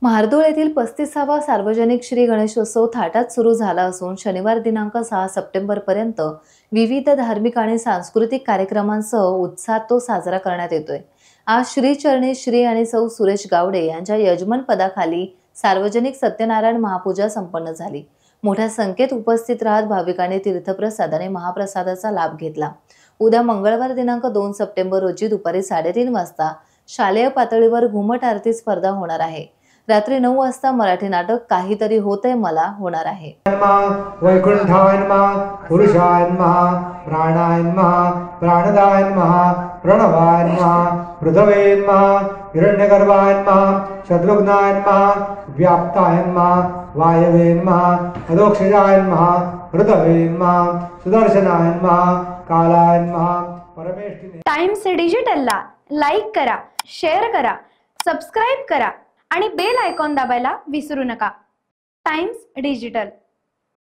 महार्दोळ येथील 35वा सार्वजनिक श्री गणेशोत्सव थाटात सुरू झाला असून शनिवार दिनांक 6 सप्टेंबर पर्यंत विविध धार्मिक आणि सांस्कृतिक कार्यक्रमांसह उत्साहात तो साजरा करण्यात येतोय। आज श्री चरणी श्री आणि सौ सुरेश गावडे यांच्या यजमान पदाखाली सार्वजनिक सत्यनारायण महापूजा संपन्न झाली। मोठ्या संख्येत उपस्थित राहत भाविकांनी तीर्थप्रसाद आणि महाप्रसादाचा लाभ घेतला। उद्या मंगळवार दिनांक 2 सप्टेंबर रोजी दुपारी 3:30 वाजता शालेय पातळीवर घुमट आरती स्पर्धा होणार आहे। रात्री 9 वाजता मराठी नाटक काहीतरी होतंय मला होणार आहे। वैकुंठाय नमः, पुरुषाय नमः, प्राणाय नमः, प्राणदाय नमः, प्रणवाय नमः, पृथ्वे नमः, हिरण्यगर्भाय नमः, शत्रुघ्नाय नमः, व्याप्ताय नमः, वायवे नमः, अधोक्षजाय नमः, पृथ्वे नमः, सुदर्शनाय नमः, कालाय नमः, परमेष्ठिने। टाइम्स डिजिटलला लाईक करा, शेअर करा, सबस्क्राइब करा आणि बेल आयकॉन दाबायला विसरू नका। Times digital.